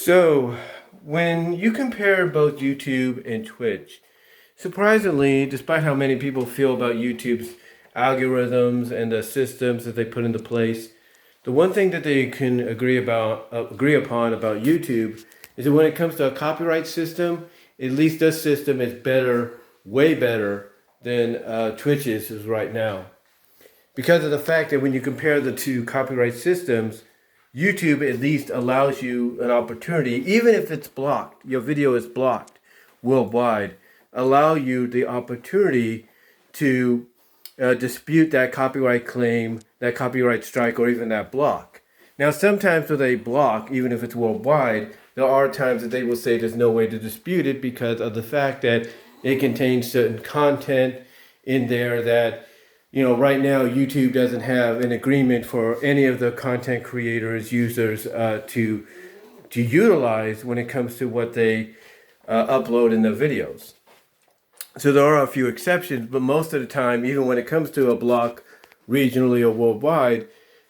So, when you compare both YouTube and Twitch, surprisingly, despite how many people feel about YouTube's algorithms and the systems that they put into place, the one thing that they can agree upon about YouTube is that when it comes to a copyright system, at least this system is better, way better than Twitch's is right now. Because of the fact that when you compare the two copyright systems, YouTube at least allows you an opportunity, even if it's blocked, your video is blocked worldwide, allow you the opportunity to dispute that copyright claim, that copyright strike, or even that block. Now, sometimes with a block, even if it's worldwide, there are times that they will say there's no way to dispute it because of the fact that it contains certain content in there that right now YouTube doesn't have an agreement for any of the content creators, users to utilize when it comes to what they upload in their videos. So there are a few exceptions, but most of the time, even when it comes to a block regionally or worldwide,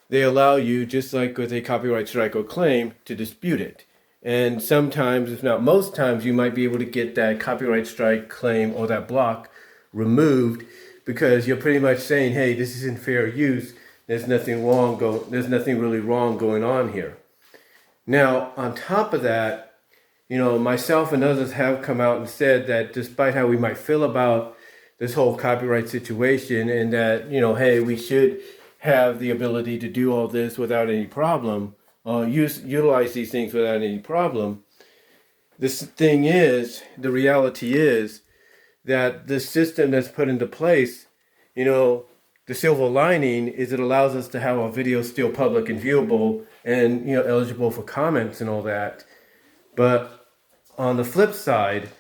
they allow you, just like with a copyright strike or claim, to dispute it. And sometimes, if not most times, you might be able to get that copyright strike claim or that block removed because you're pretty much saying, hey, this isn't fair use. There's nothing really wrong going on here. Now, on top of that, myself and others have come out and said that despite how we might feel about this whole copyright situation and that, hey, we should have the ability to do all this without any problem, utilize these things without any problem. The reality is that the system that's put into place, the silver lining is it allows us to have our videos still public and viewable and, eligible for comments and all that. But on the flip side,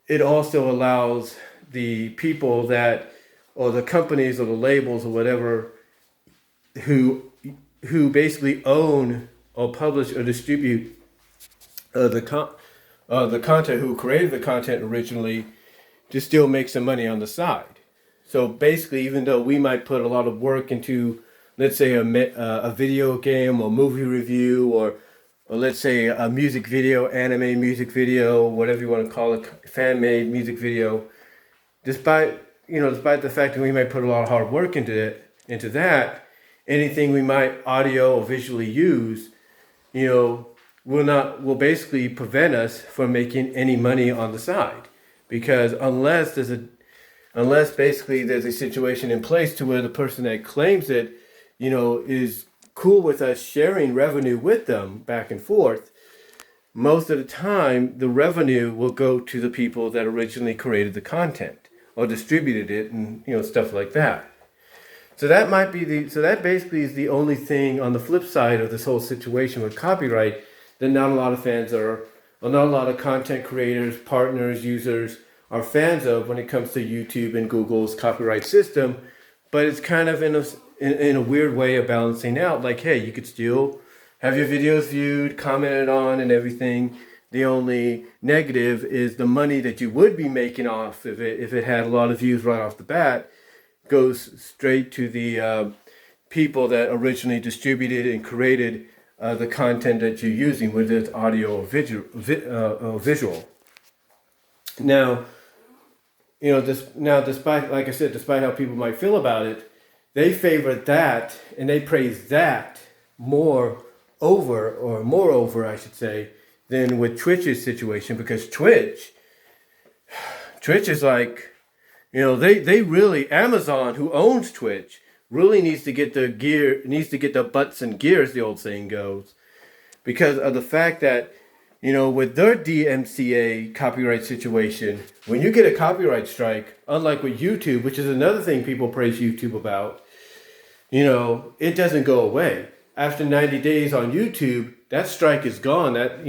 it also allows the people or the companies or the labels or whatever, who basically own or publish or distribute the content, who created the content originally, to still make some money on the side. So basically, even though we might put a lot of work into, let's say, a video game or movie review, or let's say a music video, anime music video, whatever you want to call it, fan-made music video, despite the fact that we might put a lot of hard work into that, anything we might audio or visually use, will basically prevent us from making any money on the side. Because unless basically there's a situation in place to where the person that claims it, is cool with us sharing revenue with them back and forth, most of the time the revenue will go to the people that originally created the content or distributed it and stuff like that. So that basically is the only thing on the flip side of this whole situation with copyright that not a lot of fans or not a lot of content creators, partners, users are fans of when it comes to YouTube and Google's copyright system. But it's kind of in a weird way of balancing out. Like, hey, you could still have your videos viewed, commented on, and everything. The only negative is the money that you would be making off if it had a lot of views right off the bat goes straight to the people that originally distributed and created the content that you're using, whether it's audio or visual. Now, despite, like I said, despite how people might feel about it, they favor that and they praise that moreover, I should say, than with Twitch's situation, because Twitch is like, they really, Amazon, who owns Twitch, really needs to get the butts and gears, the old saying goes, because of the fact that, with their DMCA copyright situation, when you get a copyright strike, unlike with YouTube, which is another thing people praise YouTube about, it doesn't go away. After 90 days on YouTube, that strike is gone. And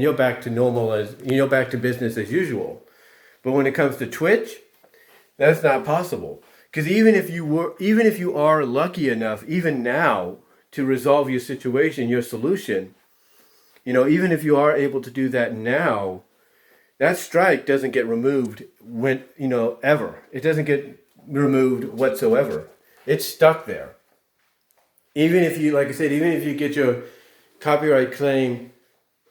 you're back to back to business as usual. But when it comes to Twitch, that's not possible. Because even if you are lucky enough, even now, to resolve your situation, your solution, even if you are able to do that now, that strike doesn't get removed ever. It doesn't get removed whatsoever. It's stuck there. Even if you, like I said, even if you get your copyright claim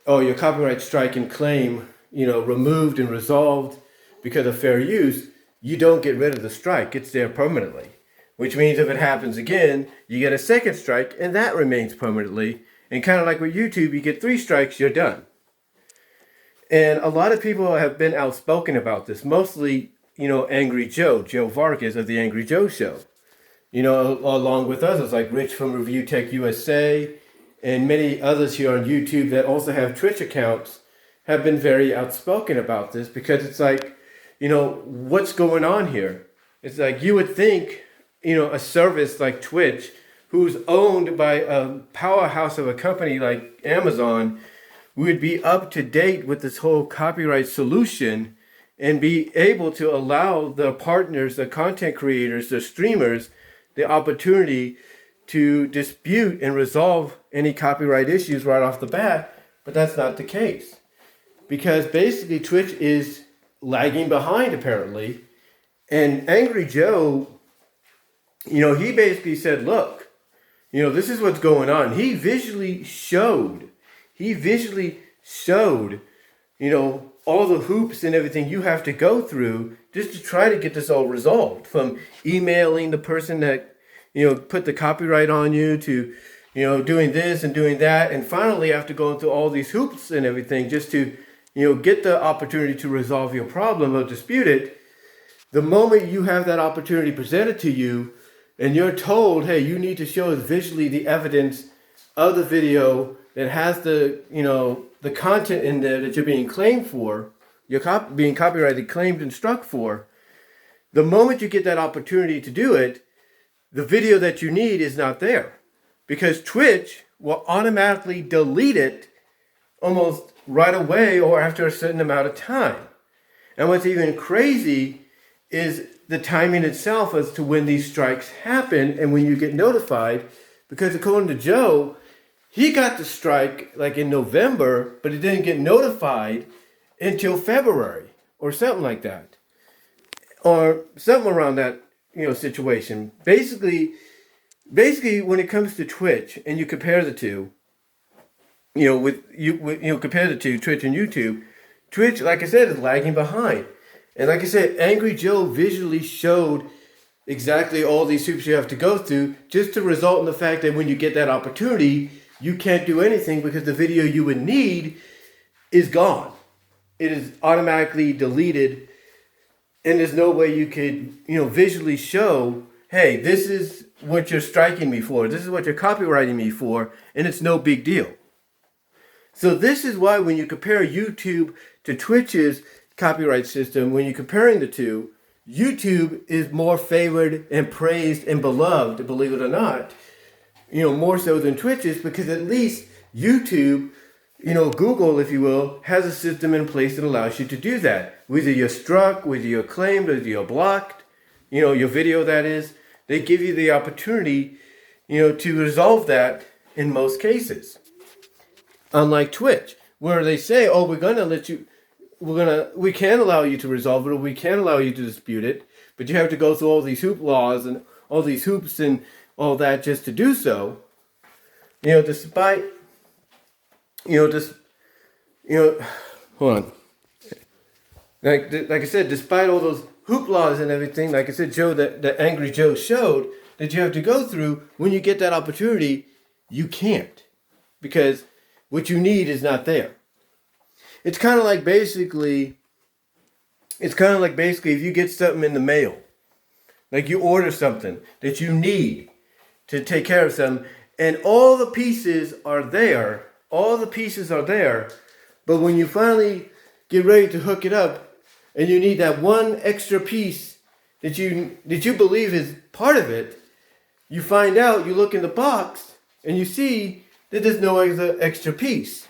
oh, your copyright strike and claim, removed and resolved because of fair use, you don't get rid of the strike. It's there permanently, which means if it happens again, you get a second strike and that remains permanently. And kind of like with YouTube, you get 3 strikes, you're done. And a lot of people have been outspoken about this, mostly, Angry Joe Vargas of the Angry Joe Show. Along with others like Rich from Review Tech USA and many others here on YouTube that also have Twitch accounts have been very outspoken about this because it's like, what's going on here? It's like you would think, a service like Twitch, who's owned by a powerhouse of a company like Amazon, would be up to date with this whole copyright solution and be able to allow the partners, the content creators, the streamers, the opportunity to dispute and resolve any copyright issues right off the bat. But that's not the case. Because basically Twitch is lagging behind apparently. And Angry Joe, he basically said, look, this is what's going on. He visually showed, all the hoops and everything you have to go through just to try to get this all resolved. From emailing the person that, put the copyright on you to, doing this and doing that. And finally, after going through all these hoops and everything, just to, get the opportunity to resolve your problem or dispute it, the moment you have that opportunity presented to you and you're told, hey, you need to show us visually the evidence of the video that has the, the content in there that you're being claimed for, you're being copyrighted, claimed, and struck for, the moment you get that opportunity to do it, the video that you need is not there. Because Twitch will automatically delete it almost right away or after a certain amount of time. And what's even crazy is the timing itself as to when these strikes happen and when you get notified. Because according to Joe, he got the strike like in November, but he didn't get notified until February or something like that. Or something around that, situation. Basically, when it comes to Twitch and you compare the two, compare the two, Twitch and YouTube, Twitch, like I said, is lagging behind. And like I said, Angry Joe visually showed exactly all these hoops you have to go through just to result in the fact that when you get that opportunity, you can't do anything because the video you would need is gone. It is automatically deleted, and there's no way you could, visually show, hey, this is what you're striking me for, this is what you're copyrighting me for, and it's no big deal. So this is why when you compare YouTube to Twitch's copyright system, when you're comparing the two, YouTube is more favored and praised and beloved, believe it or not, more so than Twitch is, because at least YouTube, Google, if you will, has a system in place that allows you to do that. Whether you're struck, whether you're claimed, whether you're blocked, your video that is, they give you the opportunity, to resolve that in most cases. Unlike Twitch, where they say, oh, we can allow you to resolve it, or we can allow you to dispute it, but you have to go through all these hoop laws and all these hoops and all that just to do so. Despite, hold on. Like I said, despite all those hoop laws and everything, like I said, Joe, that Angry Joe showed that you have to go through, when you get that opportunity, you can't. Because what you need is not there. It's kind of like basically if you get something in the mail, like you order something that you need to take care of something, and all the pieces are there, but when you finally get ready to hook it up, and you need that one extra piece that you believe is part of it, you find out, you look in the box, and you see that there's no extra piece.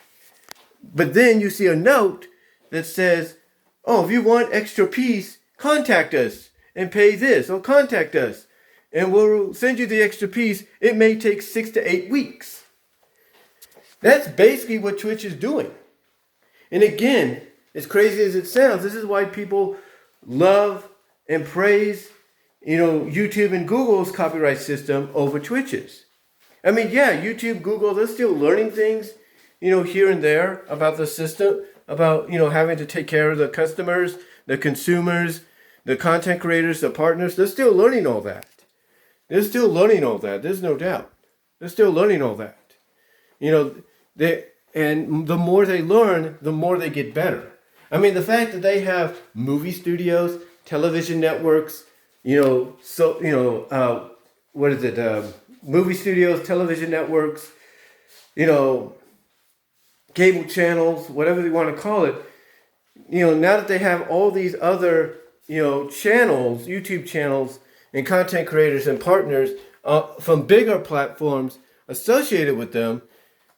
But then you see a note that says, oh, if you want extra piece, contact us and pay this, or contact us, and we'll send you the extra piece. It may take 6 to 8 weeks. That's basically what Twitch is doing. And again, as crazy as it sounds, this is why people love and praise, YouTube and Google's copyright system over Twitch's. I mean, yeah, YouTube, Google, they're still learning things. here and there about the system, about, having to take care of the customers, the consumers, the content creators, the partners. They're still learning all that. There's no doubt. They're still learning all that. And the more they learn, the more they get better. I mean, the fact that they have movie studios, television networks, what is it? Movie studios, television networks, cable channels, whatever you want to call it. Now that they have all these other, channels, YouTube channels, and content creators and partners from bigger platforms associated with them,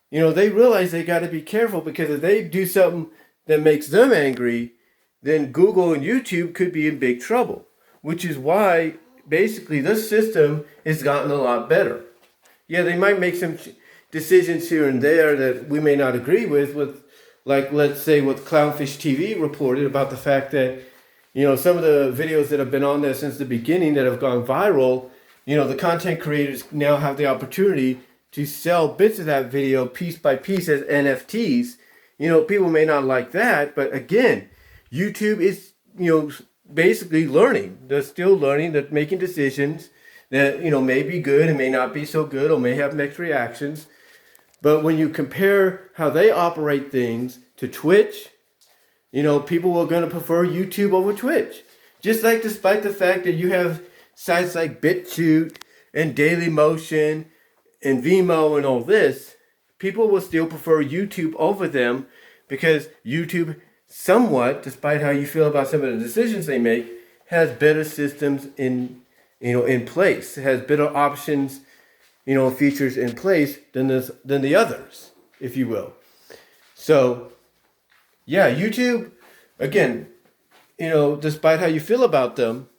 they realize they got to be careful, because if they do something that makes them angry, then Google and YouTube could be in big trouble, which is why basically this system has gotten a lot better. Yeah, they might make some decisions here and there that we may not agree with, like, let's say what Clownfish TV reported about the fact that, some of the videos that have been on there since the beginning that have gone viral, the content creators now have the opportunity to sell bits of that video piece by piece as NFTs. People may not like that, but again, YouTube is, basically learning. They're still learning. They're making decisions that, may be good and may not be so good, or may have mixed reactions. But when you compare how they operate things to Twitch, people are going to prefer YouTube over Twitch. Just like, despite the fact that you have sites like BitChute and Dailymotion and Vimeo and all this, people will still prefer YouTube over them, because YouTube somewhat, despite how you feel about some of the decisions they make, has better systems in place. It has better options, features in place than the others, if you will. So, yeah, YouTube, again, despite how you feel about them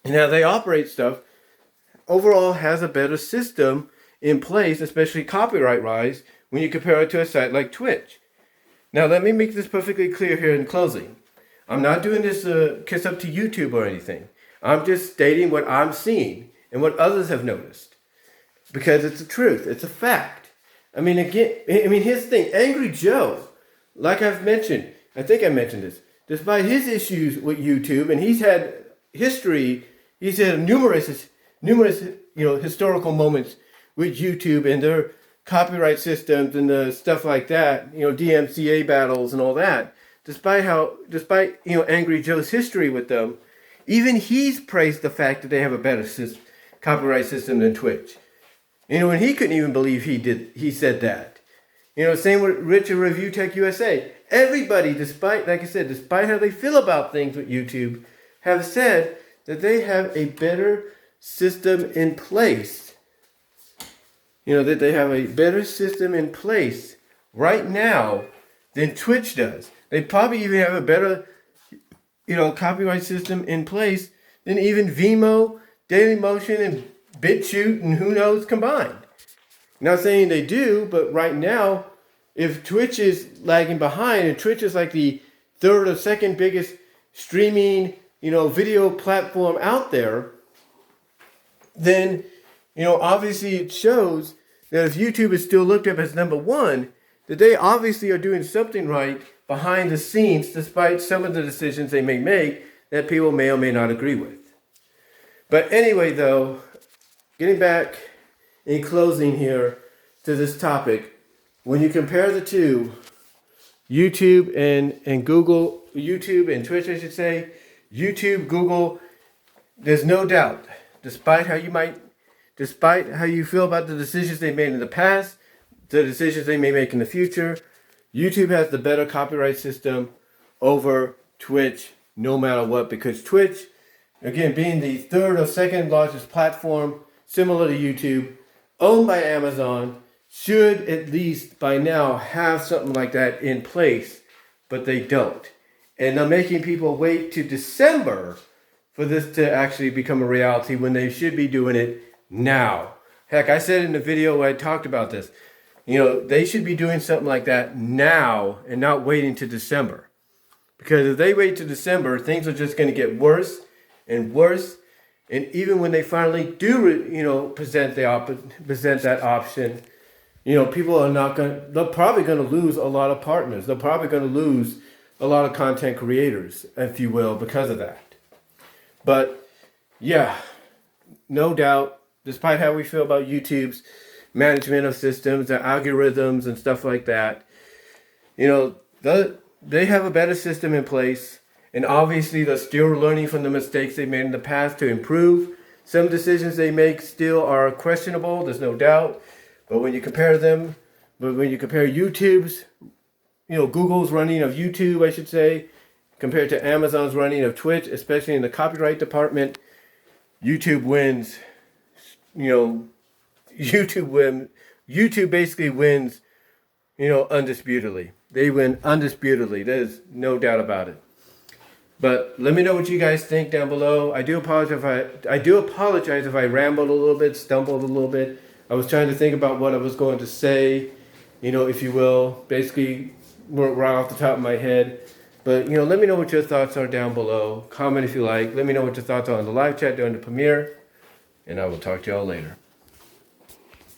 and how they operate stuff, overall has a better system in place, especially copyright-wise, when you compare it to a site like Twitch. Now, let me make this perfectly clear here in closing. I'm not doing this to kiss up to YouTube or anything. I'm just stating what I'm seeing and what others have noticed, because it's the truth. It's a fact. Here's the thing. Angry Joe, like I've mentioned, I think I mentioned this, despite his issues with YouTube, and he's had numerous, historical moments with YouTube and their copyright systems and the stuff like that, DMCA battles and all that. Despite Angry Joe's history with them, even he's praised the fact that they have a better copyright system than Twitch. And he couldn't even believe he said that. Same with Richard Review Tech USA. Everybody, despite how they feel about things with YouTube, have said that they have a better system in place. That they have a better system in place right now than Twitch does. They probably even have a better, copyright system in place than even Vimeo, Dailymotion, and BitChute, and who knows combined. Not saying they do, but right now, if Twitch is lagging behind, and Twitch is like the third or second biggest streaming, video platform out there, then, obviously it shows that if YouTube is still looked up as number one, that they obviously are doing something right behind the scenes, despite some of the decisions they may make that people may or may not agree with. But anyway, though, getting back in closing here to this topic, when you compare the two, YouTube and Google, YouTube and Twitch, I should say, YouTube, Google, there's no doubt, despite how you feel about the decisions they made in the past, the decisions they may make in the future, YouTube has the better copyright system over Twitch, no matter what, because Twitch, again, being the third or second largest platform, similar to YouTube, owned by Amazon, should at least by now have something like that in place, but they don't. And they're making people wait to December for this to actually become a reality when they should be doing it now. Heck, I said in the video where I talked about this, they should be doing something like that now and not waiting to December. Because if they wait to December, things are just going to get worse and worse. And even when they finally do, present that option, People are not they're probably going to lose a lot of partners. They're probably going to lose a lot of content creators, if you will, because of that. But yeah, no doubt, despite how we feel about YouTube's management of systems, the algorithms and stuff like that, they have a better system in place. And obviously, they're still learning from the mistakes they made in the past to improve. Some decisions they make still are questionable, there's no doubt. But when you compare YouTube's, Google's running of YouTube, I should say, compared to Amazon's running of Twitch, especially in the copyright department, YouTube wins. YouTube basically wins, undisputedly. They win undisputedly. There's no doubt about it. But let me know what you guys think down below. I do apologize if I rambled a little bit, stumbled a little bit. I was trying to think about what I was going to say, if you will, basically right off the top of my head. But, let me know what your thoughts are down below. Comment if you like. Let me know what your thoughts are on the live chat during the premiere. And I will talk to y'all later.